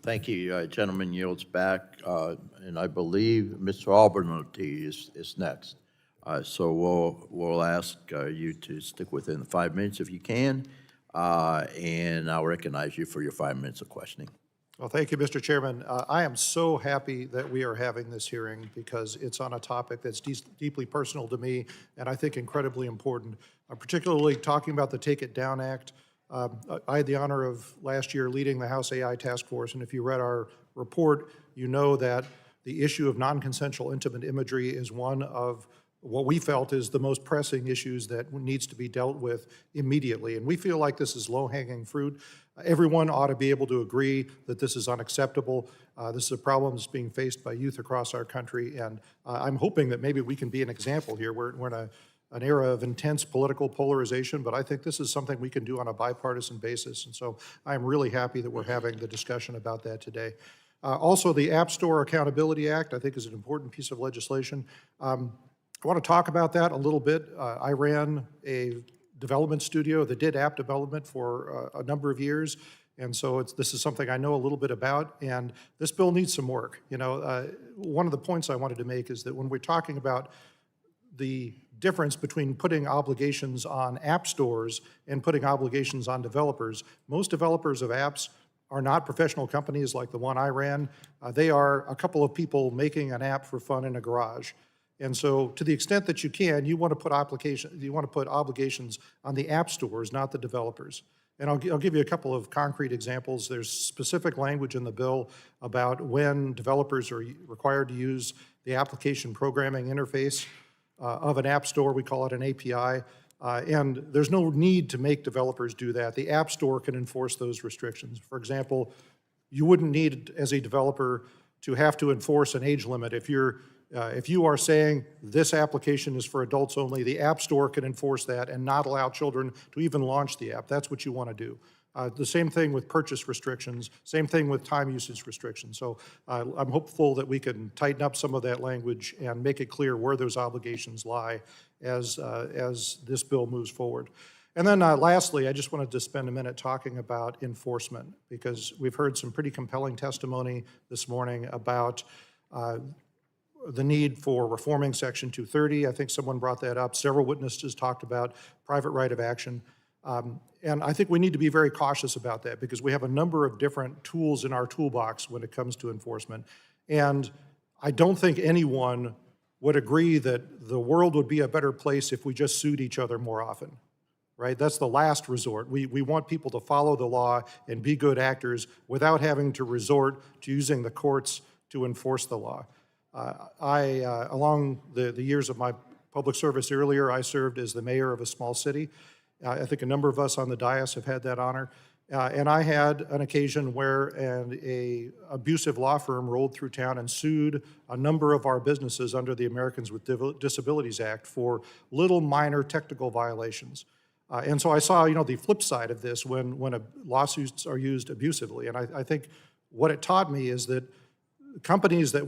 Thank you. Gentleman yields back, and I believe Mr. Obernolte is next. So we'll ask you to stick within the 5 minutes if you can, and I'll recognize you for your 5 minutes of questioning. Well, thank you, Mr. Chairman. I am so happy that we are having this hearing because it's on a topic that's deeply personal to me and I think incredibly important, particularly talking about the Take It Down Act. I had the honor of last year leading the House AI Task Force, and if you read our report, you know that the issue of non-consensual intimate imagery is one of what we felt is the most pressing issues that needs to be dealt with immediately. And we feel like this is low-hanging fruit. Everyone ought to be able to agree that this is unacceptable. This is a problem that's being faced by youth across our country, and I'm hoping that maybe we can be an example here. We're in an era of intense political polarization, but I think this is something we can do on a bipartisan basis, and so I'm really happy that we're having the discussion about that today. Also, the App Store Accountability Act, I think, is an important piece of legislation. I want to talk about that a little bit. I ran a development studio that did app development for a number of years, and so this is something I know a little bit about, and this bill needs some work. You know, one of the points I wanted to make is that when we're talking about the difference between putting obligations on app stores and putting obligations on developers, most developers of apps are not professional companies like the one I ran. They are a couple of people making an app for fun in a garage. And so to the extent that you can, you want to put obligations on the app stores, not the developers. And I'll give you a couple of concrete examples. There's specific language in the bill about when developers are required to use the application programming interface of an app store. We call it an API. And there's no need to make developers do that. The App Store can enforce those restrictions. For example, you wouldn't need, as a developer, to have to enforce an age limit. If you are saying this application is for adults only, the App Store can enforce that and not allow children to even launch the app. That's what you want to do. The same thing with purchase restrictions, same thing with time usage restrictions. So I'm hopeful that we can tighten up some of that language and make it clear where those obligations lie as this bill moves forward. And then lastly, I just wanted to spend a minute talking about enforcement, because we've heard some pretty compelling testimony this morning about the need for reforming Section 230. I think someone brought that up. Several witnesses talked about private right of action. And I think we need to be very cautious about that because we have a number of different tools in our toolbox when it comes to enforcement. And I don't think anyone would agree that the world would be a better place if we just sued each other more often, right? That's the last resort. We want people to follow the law and be good actors without having to resort to using the courts to enforce the law. Along the years of my public service earlier, I served as the mayor of a small city. I think a number of us on the dais have had that honor. And I had an occasion where an abusive law firm rolled through town and sued a number of our businesses under the Americans with Disabilities Act for little minor technical violations. And so I saw, the flip side of this when lawsuits are used abusively. And I think what it taught me is that companies that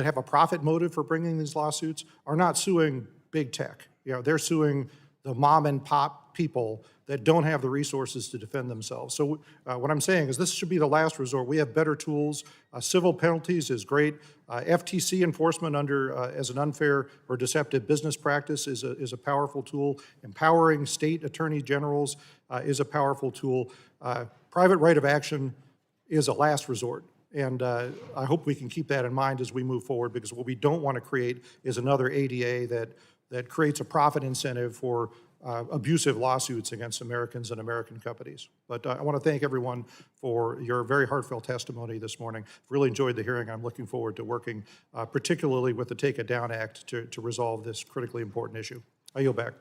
have a profit motive for bringing these lawsuits are not suing big tech. They're suing the mom and pop people that don't have the resources to defend themselves. So what I'm saying is this should be the last resort. We have better tools. Civil penalties is great. FTC enforcement as an unfair or deceptive business practice is a powerful tool. Empowering state attorney generals is a powerful tool. Private right of action is a last resort. And I hope we can keep that in mind as we move forward, because what we don't want to create is another ADA that creates a profit incentive for abusive lawsuits against Americans and American companies. But I want to thank everyone for your very heartfelt testimony this morning. Really enjoyed the hearing. I'm looking forward to working particularly with the Take It Down Act to resolve this critically important issue. I yield back.